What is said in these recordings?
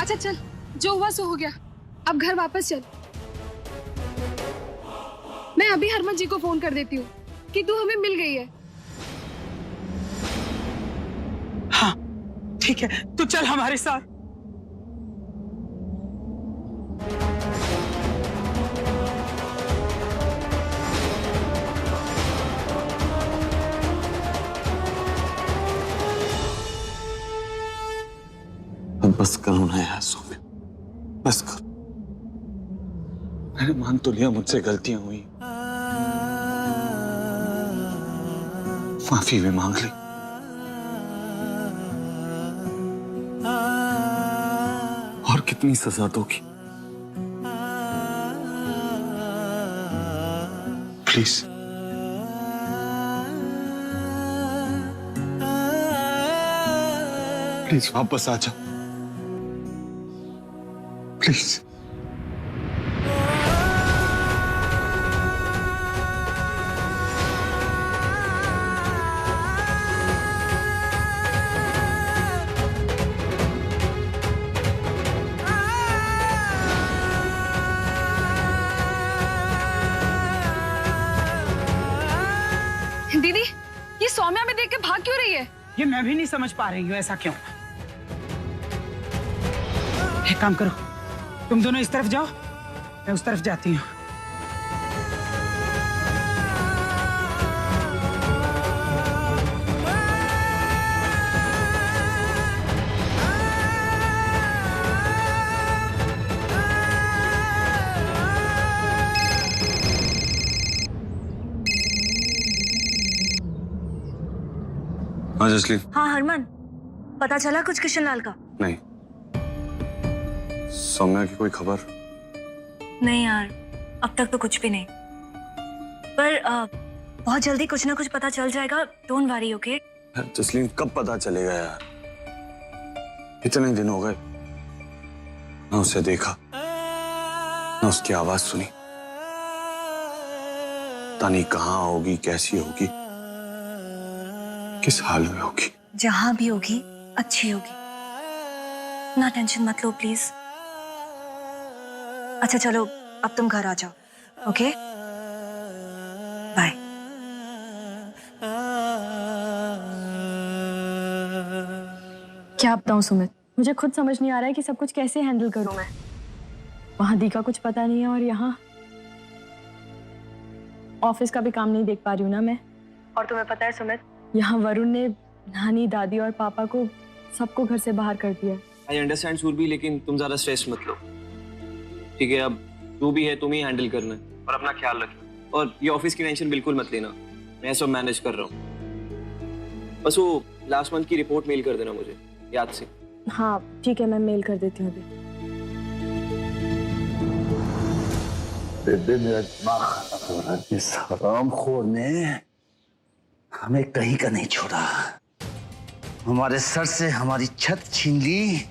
अच्छा चल, जो हुआ सो हो गया, अब घर वापस चल। मैं अभी हरमन जी को फोन कर देती हूँ कि तू हमें मिल गई है। हाँ ठीक है, तू चल हमारे साथ। बस करो ना यार सौम्या, बस करो। मैंने मान तो लिया मुझसे गलतियां हुई, माफी भी मांग ली, और कितनी सजा दोगी? प्लीज प्लीज वापस आ जाओ, प्लीज। दीदी, ये सौम्या में देख के भाग क्यों रही है? ये मैं भी नहीं समझ पा रही हूँ, ऐसा क्यों। एक काम करो, तुम दोनों इस तरफ जाओ, मैं उस तरफ जाती हूँ। हाँ जसलीन। हाँ हरमन, पता चला कुछ किशन लाल का? नहीं, सौम्या की कोई खबर? नहीं यार, अब तक तो कुछ भी नहीं, पर बहुत जल्दी कुछ ना कुछ पता चल जाएगा। Don't worry, okay? जसलीन कब पता चलेगा यार, इतने दिन हो गए, ना उसे देखा ना उसकी आवाज सुनी, पता नहीं कहाँ होगी, कैसी होगी, किस हाल में होगी। जहां भी होगी अच्छी होगी, ना टेंशन मत लो प्लीज। अच्छा चलो, अब तुम घर आ जाओ, ओके? बाय। क्या बताऊं सुमित, मुझे खुद समझ नहीं आ रहा है कि सब कुछ कैसे हैंडल करूं मैं। वहां दी का कुछ पता नहीं है और यहाँ ऑफिस का भी काम नहीं देख पा रही हूँ ना मैं। और तुम्हें पता है सुमित, यहाँ वरुण ने नानी, दादी और पापा को सबको घर से बाहर कर दिया। आई अंडरस्टैंड सुरभि, लेकिन तुम ज्यादा स्ट्रेस मत लो, ठीक है? अब जो भी है तुम ही हैंडल करना है और अपना ख्याल रखना। और ये ऑफिस की टेंशन बिल्कुल मत लेना, मैं सब मैनेज कर रहा हूँ। बस वो लास्ट मंथ की रिपोर्ट मेल कर देना मुझे याद से। हाँ ठीक है, मैं मेल कर देती हूँ अभी। बेबे मेरा दिमाग खराब हो रहा है, इस हरामखोर ने हमें कहीं का नहीं छोड़ा, हमारे सर से हमारी छत छीन ली,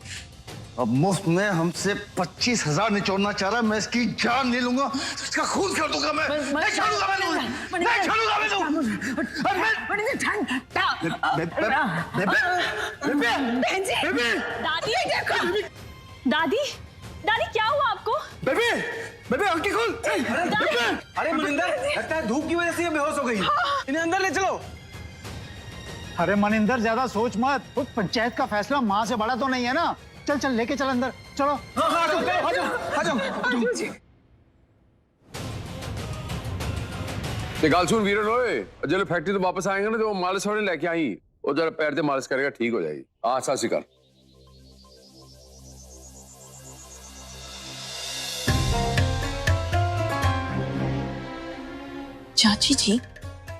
अब मुफ्त में हमसे 25,000 निचोड़ना चाह रहा है। मैं इसकी जान ले लूंगा, इसका खून कर दूंगा मैं। नहीं छोड़ूंगा मैं तुम्हें, नहीं छोड़ूंगा मैं दादी देखो, दादी दादी क्या हुआ आपको? बेबे बेबे आंखें खोल। अरे मनिंदर, लगता है धूप की वजह से ये बेहोश हो गई। इन्हें अंदर ले चलो। अरे मनिंदर ज्यादा सोच मत, खुद पंचायत का फैसला माँ से बड़ा तो नहीं है ना। चल चल लेके चल अंदर, चलो। गालसून वीरन होए, जब फैक्ट्री तो वापस आएंगे ना तो मालिश होने लेके आई, और जरा पैर से मालिश करेगा ठीक हो जाएगी। आशा सी कर। चाची जी,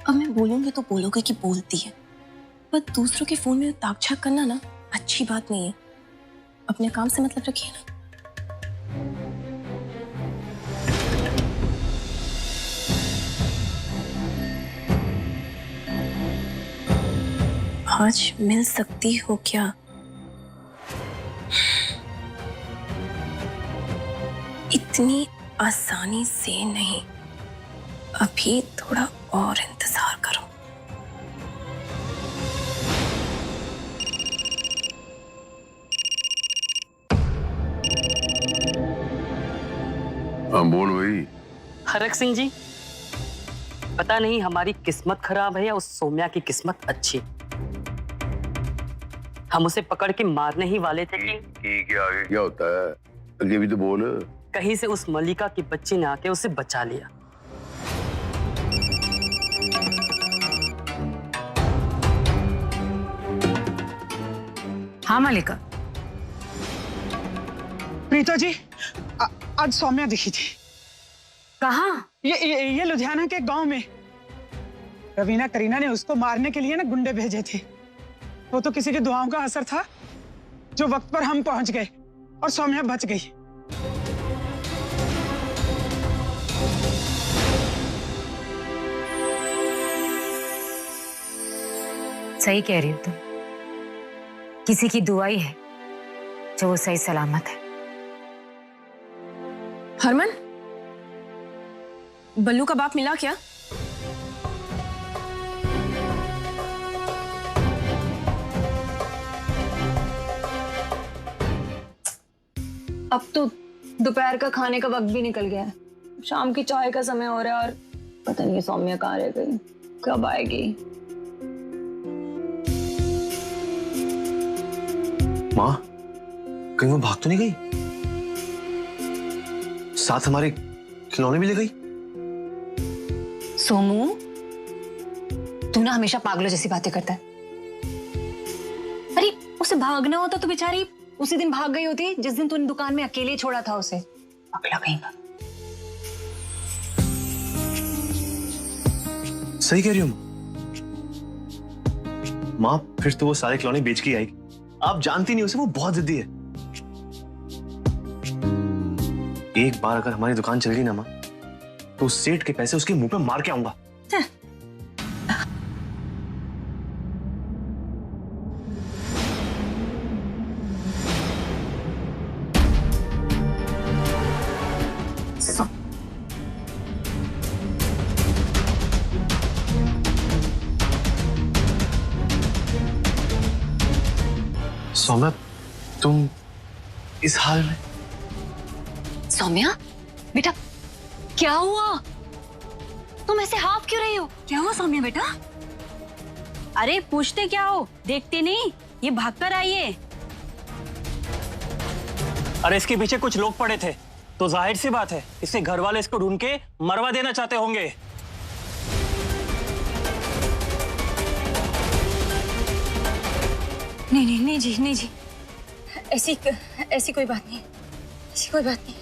अब मैं बोलूंगी तो बोलोगे कि बोलती है, पर दूसरों के फोन में ताक झाक करना ना अच्छी बात नहीं है। अपने काम से मतलब रखिए ना। आज मिल सकती हो क्या? इतनी आसानी से नहीं, अभी थोड़ा और इंतजार करो। हाँ बोल भाई। हरक सिंह जी, पता नहीं हमारी किस्मत खराब है या उस सौम्या की किस्मत अच्छी। हम उसे पकड़ के मारने ही वाले थे कि क्या होता है? आगे भी तो बोल। कहीं से उस मलिका की बच्ची ने आके उसे बचा लिया। हाँ मलिका। प्रीता जी, आज सौम्या दिखी थी। कहाँ? ये लुधियाना के गांव में। रवीना करीना ने उसको मारने के लिए ना गुंडे भेजे थे। वो तो किसी की दुआओं का असर था जो वक्त पर हम पहुंच गए और सौम्या बच गई। सही कह रही हो तुम। किसी की दुआ ही है जो वो सही सलामत है। हरमन, बल्लू का बाप मिला क्या? अब तो दोपहर का खाने का वक्त भी निकल गया है। शाम की चाय का समय हो रहा है और पता नहीं सौम्या कहाँ रह गई, कब आएगी। माँ, कहीं वो भाग तो नहीं गई? साथ हमारे खिलौने भी ले गई? सोमू, तू ना हमेशा पागलों जैसी बातें करता है। अरे उसे भागना होता तो बेचारी उसी दिन भाग गई होती जिस दिन तूने दुकान में अकेले छोड़ा था उसे। पागला कहीं का। सही कह रही हूँ माँ, फिर तो वो सारे खिलौने बेच के आएगी। आप जानती नहीं उसे, वो बहुत जिद्दी है। एक बार अगर हमारी दुकान चल गई ना माँ, तो उस सेठ के पैसे उसके मुंह पे मार के आऊंगा। सौम्या, तुम इस हाल में? सौम्या बेटा, क्या हुआ? तुम ऐसे हाफ क्यों रही हो? क्या हुआ सौम्या बेटा? अरे पूछते क्या हो, देखते नहीं ये भागकर आई है। अरे इसके पीछे कुछ लोग पड़े थे, तो जाहिर सी बात है इसके घर वाले इसको ढूंढ के मरवा देना चाहते होंगे। नहीं जी, नहीं जी, ऐसी कोई बात नहीं, ऐसी कोई बात नहीं।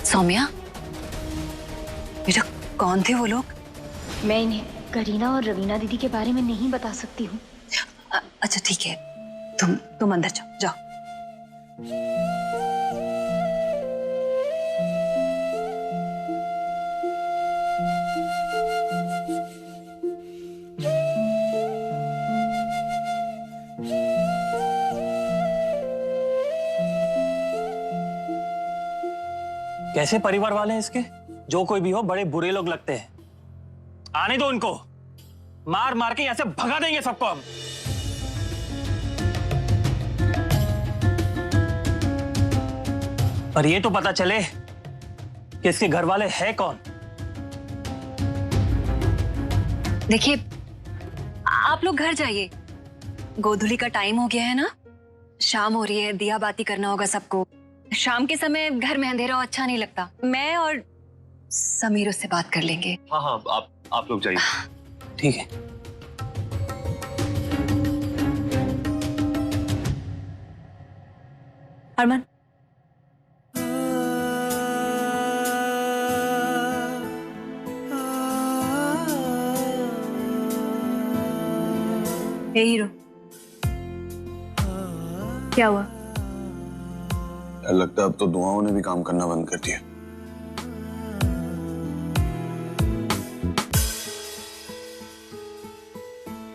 सौम्या बेटा, कौन थे वो लोग? मैं इन्हें करीना और रवीना दीदी के बारे में नहीं बता सकती हूँ। अच्छा ठीक है, तुम अंदर जाओ। कैसे परिवार वाले हैं इसके? जो कोई भी हो, बड़े बुरे लोग लगते हैं। आने दो उनको, मार मार के यहाँ से भगा देंगे सबको हम। पर ये तो पता चले कि इसके घर वाले हैं कौन। देखिए, आप लोग घर जाइए, गोधूली का टाइम हो गया है ना, शाम हो रही है, दिया बाती करना होगा सबको। शाम के समय घर में अंधेरा अच्छा नहीं लगता। मैं और समीर उससे बात कर लेंगे। हाँ हाँ, आप लोग जाइए। ठीक है। हरमन, हे हीरो, क्या हुआ? लगता है अब तो दुआओं ने भी काम करना बंद कर दिया।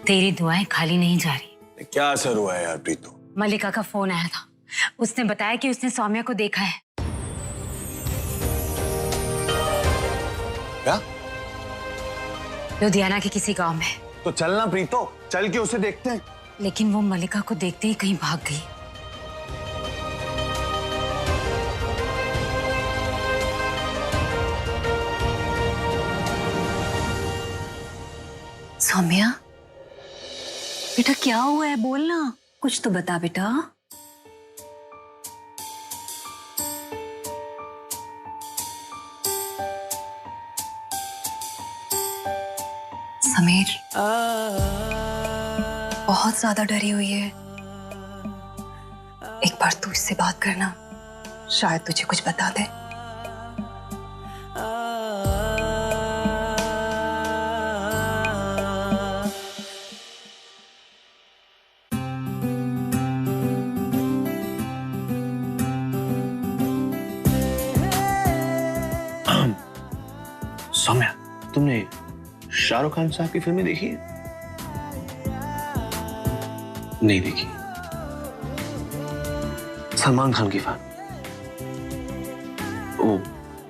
तेरी दुआएं खाली नहीं जा रही। क्या असर हुआ है यार प्रीतो? मलिका का फोन आया था, उसने बताया कि उसने सौम्या को देखा है। क्या? लुधियाना के किसी गांव में। तो चलना प्रीतो, चल के उसे देखते हैं। लेकिन वो मलिका को देखते ही कहीं भाग गई। सौम्या, बेटा क्या हुआ है, बोलना, कुछ तो बता बेटा। समीर बहुत ज्यादा डरी हुई है। एक बार तू इससे बात करना, शायद तुझे कुछ बता दे। सौम्या, तुमने शाहरुख खान साहब की फिल्में देखी है? नहीं देखी। सलमान खान की फिल्म, वो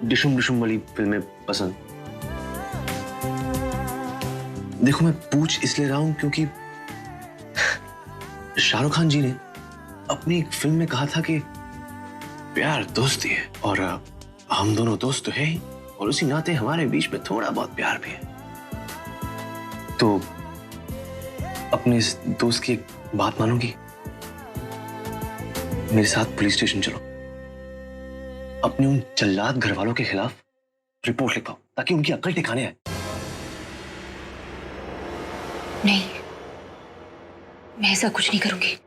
डिशुम डिशुम वाली फिल्में पसंद? देखो, मैं पूछ इसलिए रहा हूं क्योंकि शाहरुख खान जी ने अपनी एक फिल्म में कहा था कि प्यार दोस्ती है, और हम दोनों दोस्त तो है ही, और उसी नाते हमारे बीच में थोड़ा बहुत प्यार भी है। तो अपने इस दोस्त की एक बात मानोगी? मेरे साथ पुलिस स्टेशन चलो, अपने उन जल्लाद घर वालों के खिलाफ रिपोर्ट लिखवाओ ताकि उनकी अक्ल ठिकाने आए। नहीं, मैं ऐसा कुछ नहीं करूंगी।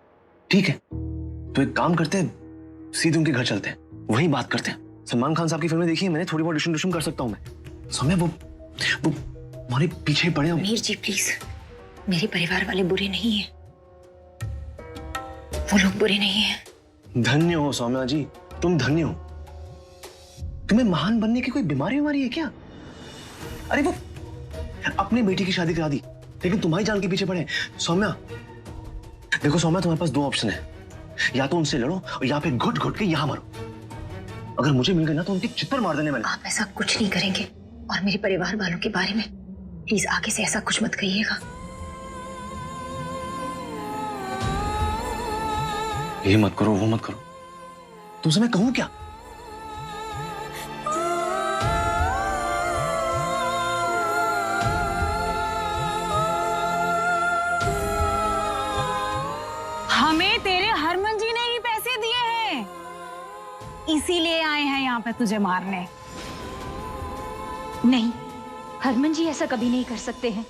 ठीक है, तो एक काम करते हैं, सीधे उनके घर चलते हैं, वहीं बात करते हैं। सलमान खान साहब की फिल्में देखी है मैंने, थोड़ी बहुत डिशुम डिशुम कर सकता हूं मैं। सौम्या, वो हमारे पीछे पड़े हो। मीर जी प्लीज, मेरे परिवार वाले बुरे नहीं हैं, वो लोग बुरे नहीं हैं। धन्य हो सौम्या जी, तुम धन्य हो। तुम्हें महान बनने की कोई बीमारी है क्या? अरे वो अपनी बेटी की शादी करा दी, लेकिन तुम्हारी जान के पीछे पड़े। सौम्या देखो सौम्या, तुम्हारे पास दो ऑप्शन है, या तो उनसे लड़ो या फिर घुट घुट के यहां मरो। अगर मुझे मिल गए ना तो उनकी चित्तर मार देने वाले। आप ऐसा कुछ नहीं करेंगे, और मेरे परिवार वालों के बारे में प्लीज आगे से ऐसा कुछ मत कहिएगा। ये मत करो, वो मत करो, तुमसे मैं कहूं क्या? हमें तेरे हरमन जी ने ही पैसे दिए हैं, इसीलिए आए हैं यहाँ पे तुझे मारने। नहीं, हरमन जी ऐसा कभी नहीं कर सकते हैं।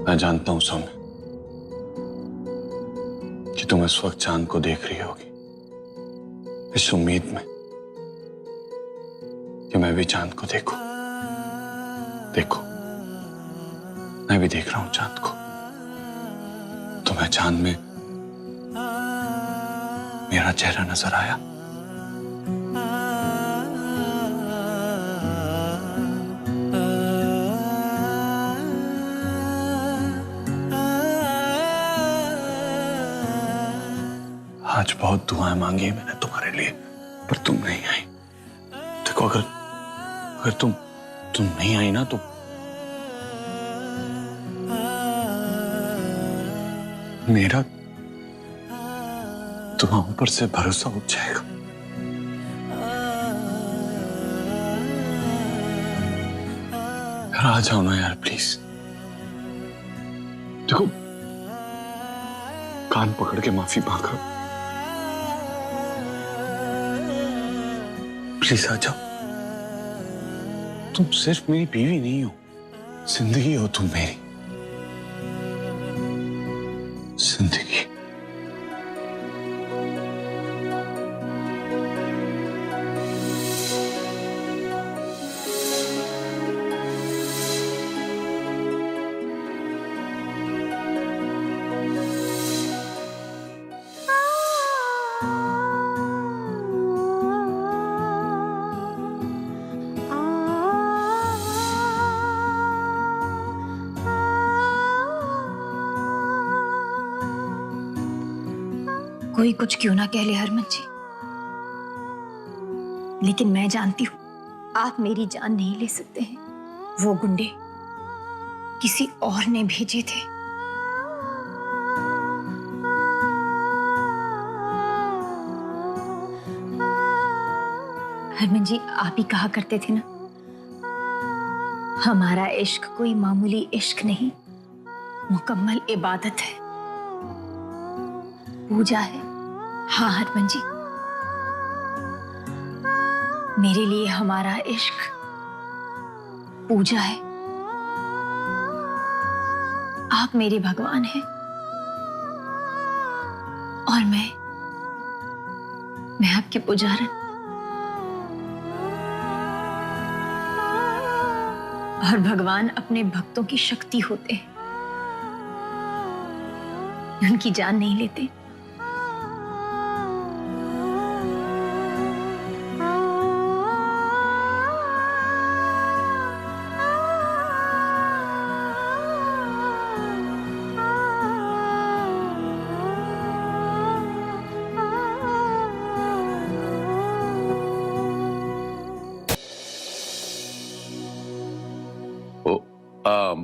मैं जानता हूं सौम्या कि तुम इस वक्त चांद को देख रही होगी, इस उम्मीद में कि मैं भी चांद को देखूं। देखो, मैं भी देख रहा हूं चांद को। तुम्हें चांद में मेरा चेहरा नजर आया? आज बहुत दुआएं मांगी है मैंने तुम्हारे लिए, पर तुम नहीं आई। देखो, अगर तुम नहीं आई ना तो मेरा तुम्हारे ऊपर से भरोसा उठ जाएगा। यार आ जाओ ना यार, प्लीज। देखो, कान पकड़ के माफी मांगा, प्लीज आ जाओ। तुम सिर्फ मेरी बीवी नहीं हो, जिंदगी हो तुम मेरी, जिंदगी। कोई कुछ क्यों ना कह ले हरमन जी, लेकिन मैं जानती हूं आप मेरी जान नहीं ले सकते हैं। वो गुंडे किसी और ने भेजे थे। हरमन जी, आप ही कहा करते थे ना, हमारा इश्क कोई मामूली इश्क नहीं, मुकम्मल इबादत है, पूजा है। हाँ हरमन जी, मेरे लिए हमारा इश्क पूजा है। आप मेरे भगवान हैं और मैं आपके पुजारन। और भगवान अपने भक्तों की शक्ति होते हैं, उनकी जान नहीं लेते।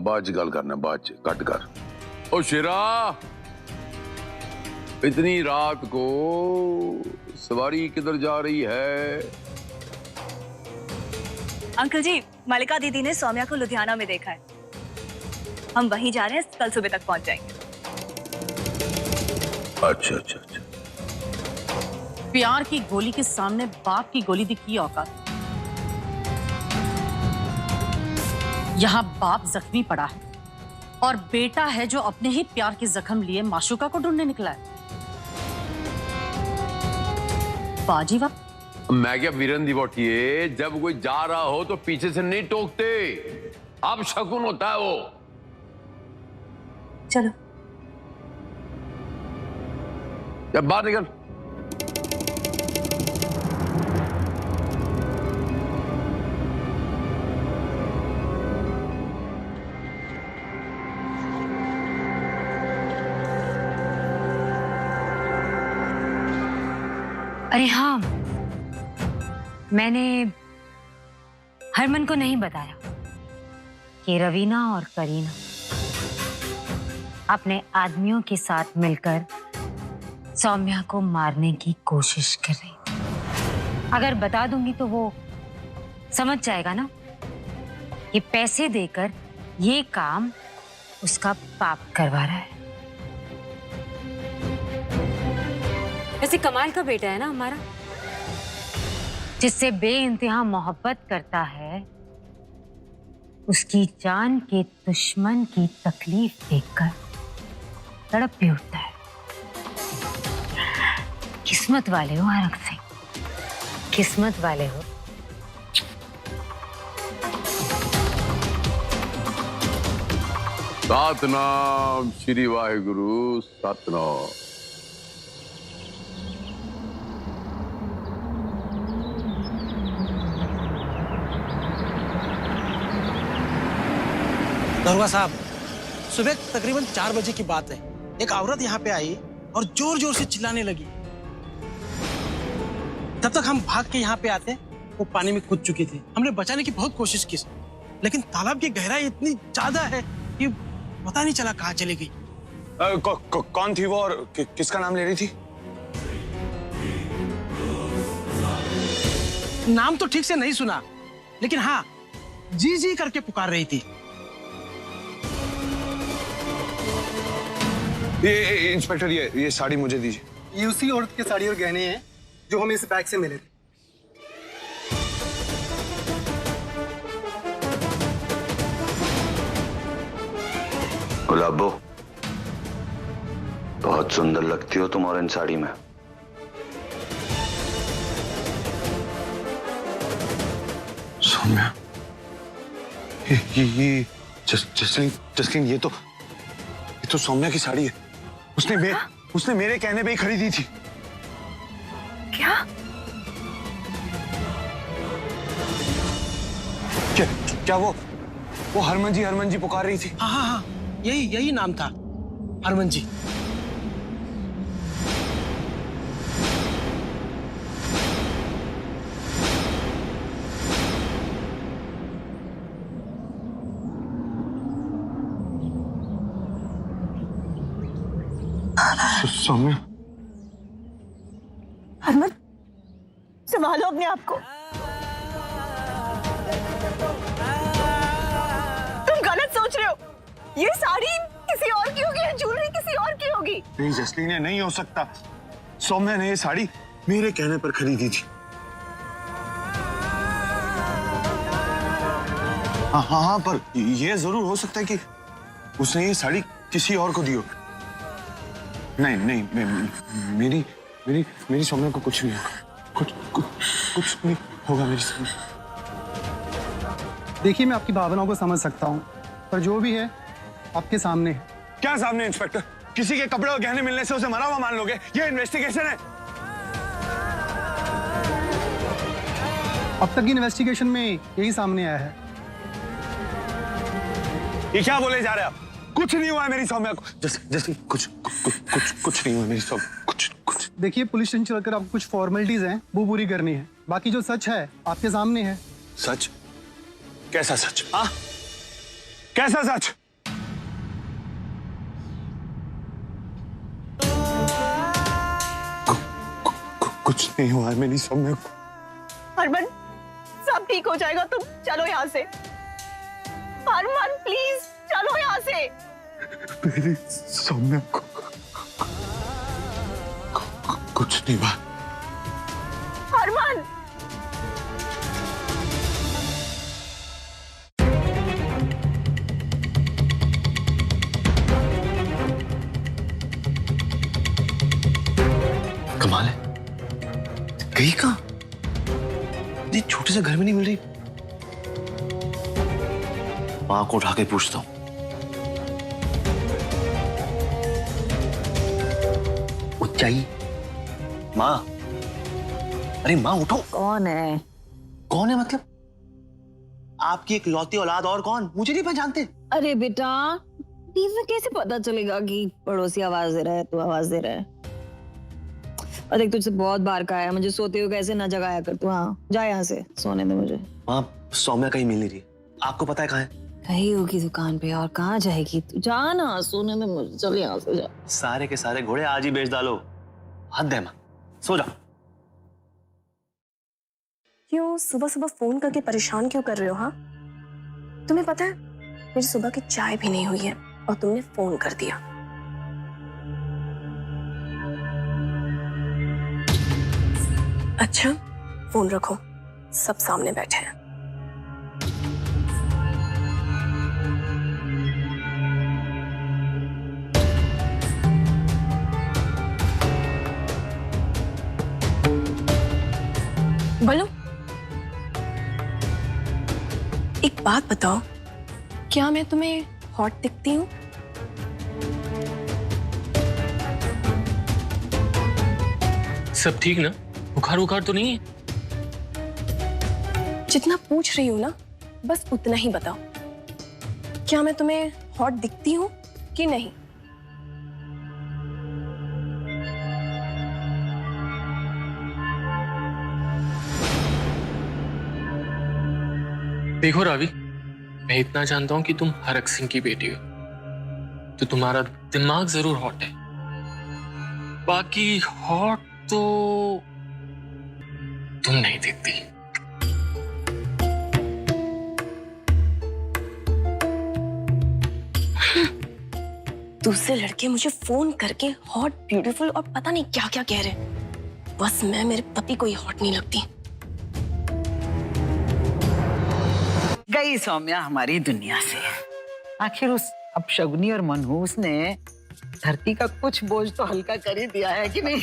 बाद च गल करना, बाद च कट कर। ओ शेरा, इतनी रात को सवारी किधर जा रही है? अंकल जी, मलिका दीदी ने सौम्या को लुधियाना में देखा है, हम वहीं जा रहे हैं, कल सुबह तक पहुंच जाएंगे। अच्छा अच्छा अच्छा। प्यार की गोली के सामने बाप की गोली दी की औकात। यहाँ बाप जख्मी पड़ा है और बेटा है जो अपने ही प्यार के जख्म लिए माशूका को ढूंढने निकला है। बाजी वक्त मैं क्या वीरन दी बोटिए, जब कोई जा रहा हो तो पीछे से नहीं टोकते, अब शकुन होता है वो। चलो जब बाहर निकल। अरे हाँ, मैंने हरमन को नहीं बताया कि रवीना और करीना अपने आदमियों के साथ मिलकर सौम्या को मारने की कोशिश कर रही थी। अगर बता दूंगी तो वो समझ जाएगा ना कि पैसे देकर ये काम उसका पाप करवा रहा है। ऐसे कमाल का बेटा है ना हमारा, जिससे बेइंतहा मोहब्बत करता है, उसकी जान के दुश्मन की तकलीफ देखकर तड़प भी उठता है। किस्मत वाले हो आरक सिंह, किस्मत वाले हो। सतनाम श्री वाहिगुरु, सतनाम। दरोगा साहब, सुबह तकरीबन 4 बजे की बात है, एक औरत यहाँ पे आई और जोर जोर से चिल्लाने लगी। तब तक हम भाग के यहाँ पे आते, वो पानी में कूद चुकी थी। हमने बचाने की बहुत कोशिश की, लेकिन तालाब की गहराई इतनी ज्यादा है कि पता नहीं चला कहाँ चली गई। कौन थी वो और किसका नाम ले रही थी? नाम तो ठीक से नहीं सुना, लेकिन हाँ, जी जी करके पुकार रही थी। ये इंस्पेक्टर, ये साड़ी मुझे दीजिए। ये उसी औरत की साड़ी और गहने हैं जो हमें इस बैग से मिले थे। गुलाबो, बहुत सुंदर लगती हो तुम ऑरेंज साड़ी में। सौम्या, ये जसलीन, ये तो सौम्या की साड़ी है। उसने मेरे कहने पे ही खरीदी थी। क्या? क्या वो हरमन जी पुकार रही थी? हाँ हाँ हाँ, यही नाम था, हरमन जी। सौम्या, हरमन, संभालो अपने आप को। ये साड़ी किसी और की होगी, ज्वेलरी किसी और की होगी। नहीं जसलीन, ये नहीं हो सकता। सौम्या ने ये साड़ी मेरे कहने पर खरीदी थी। हाँ, पर ये जरूर हो सकता है कि उसने ये साड़ी किसी और को दी हो। नहीं, मेरी सौम्या को कुछ नहीं होगा। कुछ नहीं होगा मेरी सौम्या। देखिए, मैं आपकी भावनाओं को समझ सकता हूँ, पर जो भी है आपके सामने है। क्या सामने इंस्पेक्टर? किसी के कपड़े और गहने मिलने से उसे मरा हुआ मान लोगे? ये इन्वेस्टिगेशन है। अब तक की इन्वेस्टिगेशन में यही सामने आया है। ये क्या बोले जा रहे हैं आप? कुछ नहीं हुआ है मेरी सौम्या को। जैसे कुछ नहीं हुआ मेरी सौम्या। कुछ। देखिए, पुलिस स्टेशन चलकर आपको कुछ फॉर्मेलिटीज हैं, वो पूरी करनी है। बाकी जो सच है आपके सामने है। सच? कैसा सच? हाँ, कैसा सच? कुछ नहीं हुआ है मेरी सौम्या को। हरमन, सब ठीक हो जाएगा, तुम चलो यहाँ से। हरमन प्लीज चलो यहाँ से। मेरी सौम्या को कुछ नहीं हुआ। हरमन, कमाल है, गई कहाँ? ये छोटे से घर में नहीं मिल रही। माँ को उठा के पूछता हूँ। ऊंचाई माँ, अरे माँ उठो। कौन है? कौन है मतलब? आपकी एक लौती औलाद, और कौन? मुझे नहीं पहचानते? अरे बेटा, टीवी में कैसे पता चलेगा कि पड़ोसी आवाज दे रहा है, तू आवाज दे रहा है? और देख, तुझसे बहुत बार कहा है मुझे सोते हुए कैसे ना जगाया कर तू। हाँ, जा यहाँ से, सोने दे मुझे। माँ, सौम्या कहीं मिल नहीं रही। आपको पता है कहाँ है? कहीं होगी दुकान पे, और कहाँ जाएगी? तू जा ना, सोने दे मुझे। चल यहाँ से जा। सारे के सारे घोड़े आज ही बेच डालो। हद है माँ, सो जा। क्यों सुबह सुबह फोन करके परेशान क्यों कर रहे हो? हाँ, तुम्हें पता है मेरी सुबह की चाय भी नहीं हुई है और तुमने फोन कर दिया। अच्छा, फोन रखो, सब सामने बैठे हैं। बोलो, एक बात बताओ, क्या मैं तुम्हें हॉट दिखती हूँ? सब ठीक ना? बुखार तो नहीं है? जितना पूछ रही हूँ ना, बस उतना ही बताओ। क्या मैं तुम्हें हॉट दिखती हूँ कि नहीं? देखो रावी, मैं इतना जानता हूं कि तुम हरक सिंह की बेटी हो, तो तुम्हारा दिमाग जरूर हॉट है। बाकी हॉट तो तुम नहीं दिखती। दूसरे लड़के मुझे फोन करके हॉट, ब्यूटीफुल और पता नहीं क्या क्या कह रहे। बस मैं मेरे पति को ही हॉट नहीं लगती। गई सौम्या हमारी दुनिया से। आखिर उस अपशगुनी और मनहूस ने धरती का कुछ बोझ तो हल्का कर ही दिया है कि नहीं?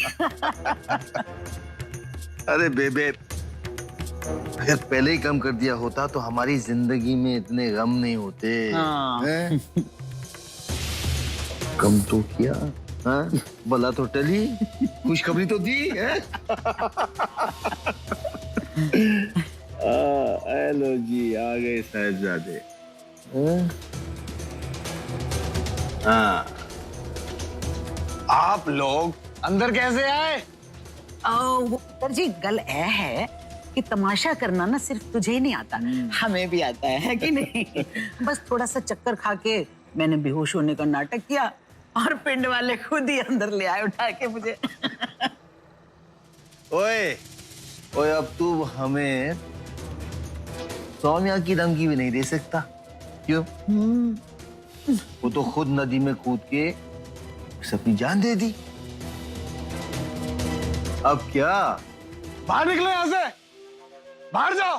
अरे बेबे, अगर पहले ही कम कर दिया होता तो हमारी जिंदगी में इतने गम नहीं होते। हैं? कम तो किया, हाँ? बला तो टली, खुशखबरी तो दी है। हेलो जी, आ गए साहिबजादे। हाँ, आप लोग अंदर कैसे आए? सर जी, गल ऐ है कि तमाशा करना ना सिर्फ तुझे ही नहीं आता, हमें भी आता है कि नहीं? बस थोड़ा सा चक्कर खा के मैंने बेहोश होने का नाटक किया और पिंड वाले खुद ही अंदर ले आए उठा के मुझे। ओए, ओए, अब तू हमें सौम्या की धमकी भी नहीं दे सकता, क्यों? वो तो खुद नदी में कूद के उसे अपनी जान दे दी। अब क्या? बाहर निकलो यहाँ से, बाहर जाओ।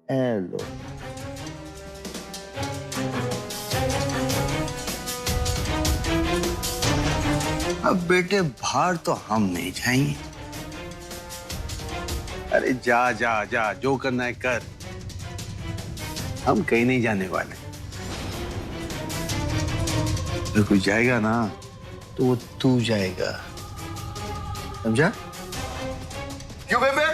हेलो। अब बेटे बाहर तो हम नहीं जाएंगे। अरे जा जा जा, जो करना है कर, हम कहीं नहीं जाने वाले। अगर कोई जाएगा ना तो वो तू जाएगा, समझा? क्यों बेबे?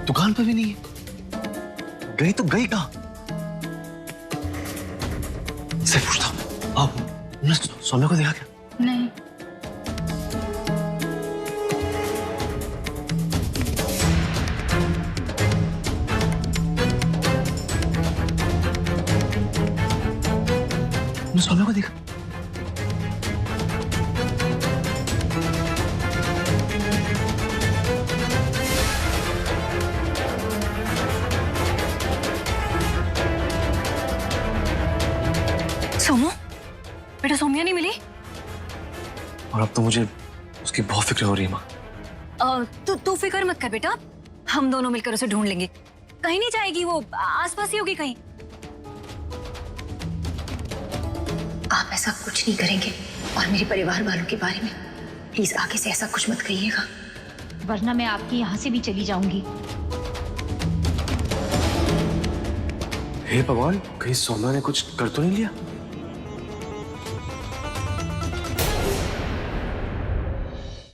दुकान पे भी नहीं है। गई तो गई कहाँ? से पूछता हूँ। आप तुमने सौम्या को देखा क्या? नहीं। तुमने सौम्या को देखा? सोमू, बेटा सौम्या नहीं मिली? और अब तो मुझे उसकी बहुत फिक्र हो रही है माँ। तू फिक्र मत कर बेटा, हम दोनों मिलकर उसे ढूंढ लेंगे। कहीं नहीं जाएगी वो, आसपास ही होगी कहीं। आप ऐसा कुछ नहीं करेंगे और मेरे परिवार वालों के बारे में प्लीज आगे से ऐसा कुछ मत कहिएगा, वरना मैं आपकी यहाँ से भी चली जाऊंगी। हे भगवान, कहीं सौम्या ने कुछ कर तो नहीं लिया?